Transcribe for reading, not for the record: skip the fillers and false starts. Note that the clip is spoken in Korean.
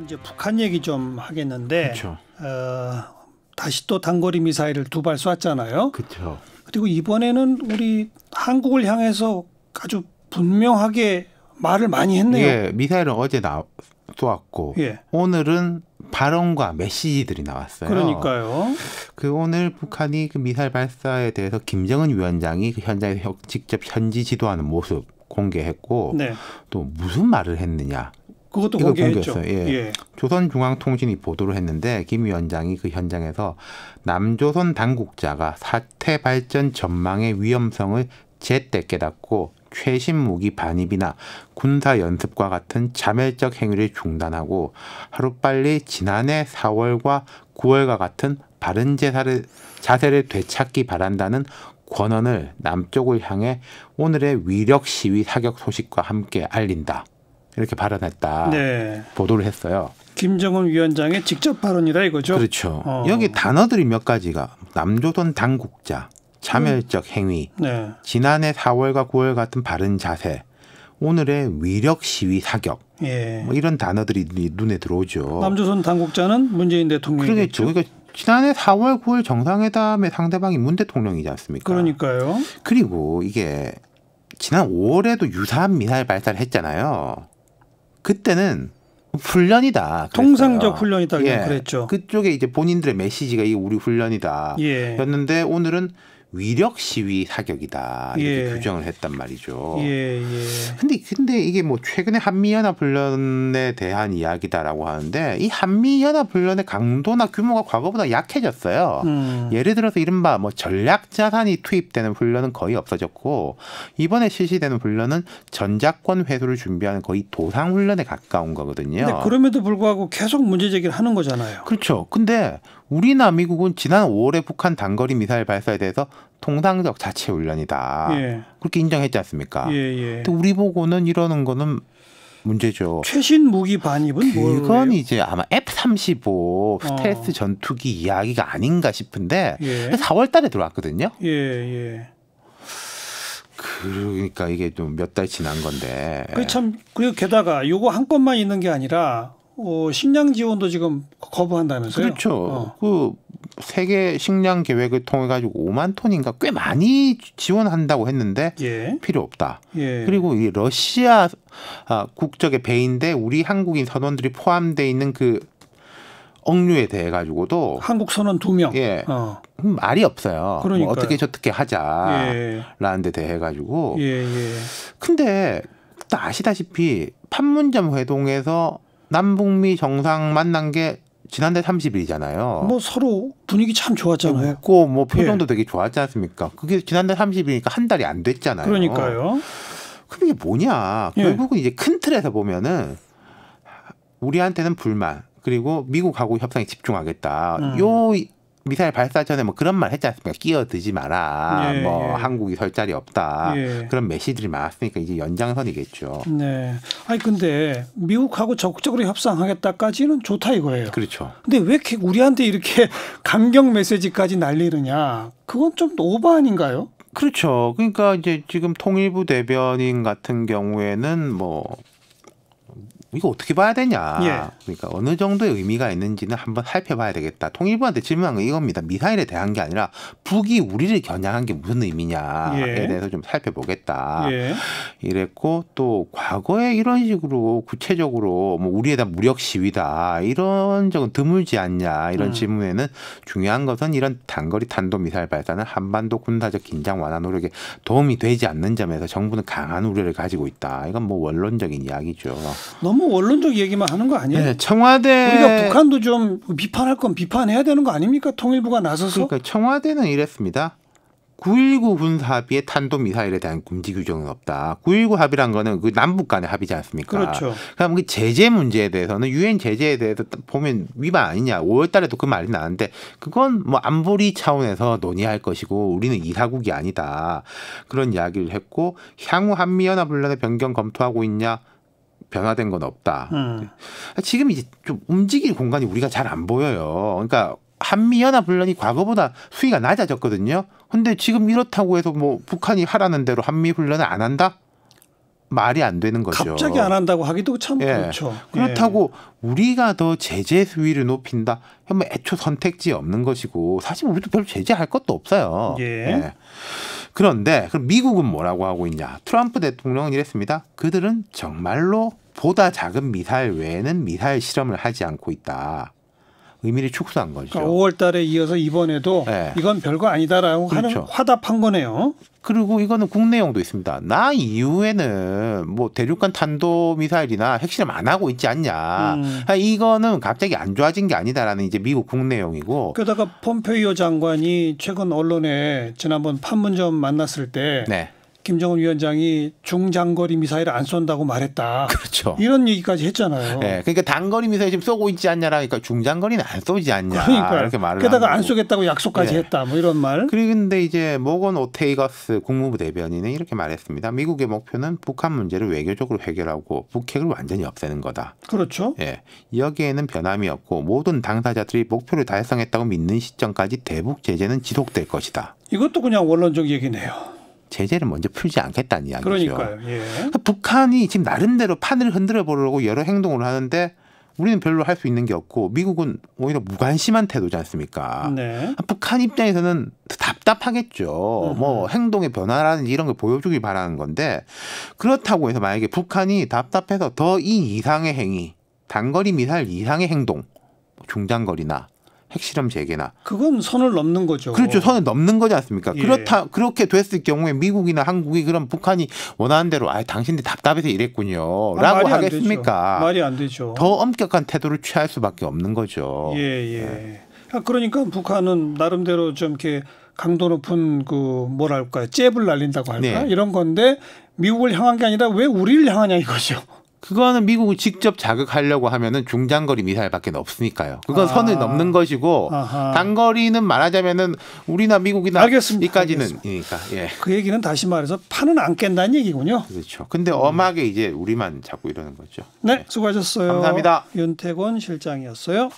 이제 북한 얘기 좀 하겠는데, 그렇죠. 다시 또 단거리 미사일을 2발 쐈잖아요. 그렇죠. 그리고 이번에는 우리 한국을 향해서 아주 분명하게 말을 많이 했네요. 예, 미사일은 어제 쏘았고 예. 오늘은 발언과 메시지들이 나왔어요. 그러니까요. 그 오늘 북한이 그 미사일 발사에 대해서 김정은 위원장이 그 현장에서 직접 현지 지도하는 모습 공개했고, 네. 또 무슨 말을 했느냐. 그것도 이걸 공개했죠. 공개했어요. 예. 예. 조선중앙통신이 보도를 했는데 김 위원장이 그 현장에서 남조선 당국자가 사태 발전 전망의 위험성을 제때 깨닫고 최신 무기 반입이나 군사 연습과 같은 자멸적 행위를 중단하고 하루빨리 지난해 4월과 9월과 같은 바른 자세를 되찾기 바란다는 권언을 남쪽을 향해 오늘의 위력 시위 사격 소식과 함께 알린다. 이렇게 발언했다. 네. 보도를 했어요. 김정은 위원장의 직접 발언이라 이거죠. 그렇죠. 여기 단어들이 몇 가지가 남조선 당국자, 자멸적 행위, 네. 지난해 4월과 9월 같은 바른 자세, 오늘의 위력 시위 사격, 예. 뭐 이런 단어들이 눈에 들어오죠. 남조선 당국자는 문재인 대통령이겠죠. 그러겠죠. 그러니까 지난해 4월, 9월 정상회담의 상대방이 문 대통령이지 않습니까? 그러니까요. 그리고 이게 지난 5월에도 유사한 미사일 발사를 했잖아요. 그때는 훈련이다. 통상적 그랬어요. 훈련이다. 예. 그랬죠. 그쪽에 이제 본인들의 메시지가 이게 우리 훈련이다. 예. 였는데 오늘은 위력 시위 사격이다. 이렇게 예. 규정을 했단 말이죠. 예, 예. 근데 이게 뭐 최근에 한미연합훈련에 대한 이야기다라고 하는데 이 한미연합훈련의 강도나 규모가 과거보다 약해졌어요. 예를 들어서 이른바 뭐 전략자산이 투입되는 훈련은 거의 없어졌고 이번에 실시되는 훈련은 전작권 회수를 준비하는 거의 도상훈련에 가까운 거거든요. 근데 그럼에도 불구하고 계속 문제 제기를 하는 거잖아요. 그렇죠. 근데 우리나 미국은 지난 5월에 북한 단거리 미사일 발사에 대해서 통상적 자체 훈련이다. 예. 그렇게 인정했지 않습니까? 예, 예. 근데 우리 보고는 이러는 거는 문제죠. 최신 무기 반입은 뭐예요? 그건 이제 아마 F-35 스텔스 전투기 이야기가 아닌가 싶은데 예. 4월 달에 들어왔거든요. 예, 예. 그러니까 이게 좀 몇 달 지난 건데. 그리고 게다가 요거 한 건만 있는 게 아니라 식량 지원도 지금 거부한다면서요? 그렇죠. 그 세계 식량 계획을 통해 가지고 5만 톤인가 꽤 많이 지원한다고 했는데 예. 필요 없다. 예. 그리고 이 러시아 국적의 배인데 우리 한국인 선원들이 포함되어 있는 그 억류에 대해 가지고도 한국 선원 2명. 예. 말이 없어요. 뭐 어떻게 저떻게 하자라는 데 대해 가지고. 예, 예. 근데 또 아시다시피 판문점 회동에서 남북미 정상 만난 게 지난달 30일이잖아요. 뭐 서로 분위기 참 좋았잖아요. 웃고 뭐 표정도 되게 좋았지 않습니까? 그게 지난달 30일이니까 한 달이 안 됐잖아요. 그러니까요. 그럼 이게 뭐냐? 결국은 이제 큰 틀에서 보면은 우리한테는 불만 그리고 미국하고 협상에 집중하겠다. 요 미사일 발사 전에 뭐 그런 말 했지 않습니까? 끼어들지 마라. 예, 뭐 예. 한국이 설 자리 없다. 예. 그런 메시지들이 많았으니까 이제 연장선이겠죠. 네. 아니 근데 미국하고 적극적으로 협상하겠다까지는 좋다 이거예요. 그렇죠. 근데 왜 이렇게 우리한테 이렇게 감경 메시지까지 날리느냐? 그건 좀 오버 아닌가요? 그렇죠. 그러니까 이제 지금 통일부 대변인 같은 경우에는 뭐 이거 어떻게 봐야 되냐. 예. 그러니까 어느 정도의 의미가 있는지는 한번 살펴봐야 되겠다. 통일부한테 질문한 건 이겁니다. 미사일에 대한 게 아니라 북이 우리를 겨냥한 게 무슨 의미냐에 대해서 좀 살펴보겠다. 예. 이랬고 또 과거에 이런 식으로 구체적으로 뭐 우리에다 무력 시위다 이런 적은 드물지 않냐 이런 질문에는 중요한 것은 이런 단거리 탄도미사일 발사는 한반도 군사적 긴장 완화 노력에 도움이 되지 않는 점에서 정부는 강한 우려를 가지고 있다. 이건 뭐 원론적인 이야기죠. 너무 원론적 얘기만 하는 거 아니에요? 네, 청와대 우리가 북한도 좀 비판할 건 비판해야 되는 거 아닙니까? 통일부가 나서서. 그러니까 청와대는 이랬습니다. 9.19 군사합의의 탄도미사일에 대한 금지 규정은 없다. 9.19 합의란 거는 그 남북 간의 합의지 않습니까? 그렇죠. 그럼 그 제재 문제에 대해서는 유엔 제재에 대해서 보면 위반 아니냐. 5월 달에도 그 말이 나왔는데 그건 뭐 안보리 차원에서 논의할 것이고 우리는 이사국이 아니다. 그런 이야기를 했고 향후 한미연합훈련의 변경 검토하고 있냐. 변화된 건 없다. 지금 이제 좀 움직일 공간이 우리가 잘 안 보여요. 그러니까 한미연합훈련이 과거보다 수위가 낮아졌거든요. 근데 지금 이렇다고 해서 뭐 북한이 하라는 대로 한미훈련을 안 한다? 말이 안 되는 거죠. 갑자기 안 한다고 하기도 참 예. 그렇죠. 그렇다고 우리가 더 제재 수위를 높인다? 뭐 애초 선택지 없는 것이고 사실 우리도 별로 제재할 것도 없어요. 예. 그런데 그럼 미국은 뭐라고 하고 있냐? 트럼프 대통령은 이랬습니다. 그들은 정말로 보다 작은 미사일 외에는 미사일 실험을 하지 않고 있다. 의미를 축소한 거죠. 그러니까 5월 달에 이어서 이번에도 네. 이건 별거 아니다라고 그렇죠. 하는 화답한 거네요. 그리고 이거는 국내용도 있습니다. 나 이후에는 뭐 대륙간 탄도 미사일이나 핵실험 안 하고 있지 않냐. 이거는 갑자기 안 좋아진 게 아니다라는 이제 미국 국내용이고. 게다가 폼페이오 장관이 최근 언론에 지난번 판문점 만났을 때 네. 김정은 위원장이 중장거리 미사일을 안 쏜다고 말했다. 그렇죠. 이런 얘기까지 했잖아요. 네, 그러니까 단거리 미사일 지금 쏘고 있지 않냐라니까 중장거리는 안 쏘지 않냐. 그러니까 이렇게 말을 게다가 하고. 안 쏘겠다고 약속까지 네. 했다. 뭐 이런 말. 그런데 이제 모건 오테이거스 국무부 대변인은 이렇게 말했습니다. 미국의 목표는 북한 문제를 외교적으로 해결하고 북핵을 완전히 없애는 거다. 그렇죠. 예, 여기에는 변함이 없고 모든 당사자들이 목표를 달성했다고 믿는 시점까지 대북 제재는 지속될 것이다. 이것도 그냥 원론적 얘기네요. 제재를 먼저 풀지 않겠다는 이야기죠. 그러니까요. 예. 그러니까 북한이 지금 나름대로 판을 흔들어 보려고 여러 행동을 하는데 우리는 별로 할 수 있는 게 없고 미국은 오히려 무관심한 태도지 않습니까? 네. 북한 입장에서는 답답하겠죠. 뭐 행동의 변화라든지 이런 걸 보여주길 바라는 건데 그렇다고 해서 만약에 북한이 답답해서 더 이 이상의 행위, 단거리 미사일 이상의 행동, 중장거리나 핵실험 재개나 그건 선을 넘는 거죠. 그렇죠. 선을 넘는 거지 않습니까? 예. 그렇게 됐을 경우에 미국이나 한국이 그럼 북한이 원하는 대로 당신들 답답해서 이랬군요. 라고 말이 안 하겠습니까? 되죠. 말이 안 되죠. 더 엄격한 태도를 취할 수밖에 없는 거죠. 예, 예. 그러니까 북한은 나름대로 좀 이렇게 강도 높은 그 뭐랄까요? 잽을 날린다고 할까? 네. 이런 건데 미국을 향한 게 아니라 왜 우리를 향하냐 이거죠. 그거는 미국을 직접 자극하려고 하면은 중장거리 미사일밖에 없으니까요. 그건 선을 넘는 것이고 아하. 단거리는 말하자면은 우리나 미국이나 알겠습니다. 이까지는이니까. 예. 그 얘기는 다시 말해서 판은 안 깬다는 얘기군요. 그렇죠. 근데 엄하게 이제 우리만 자꾸 이러는 거죠. 네, 수고하셨어요. 감사합니다. 윤태권 실장이었어요.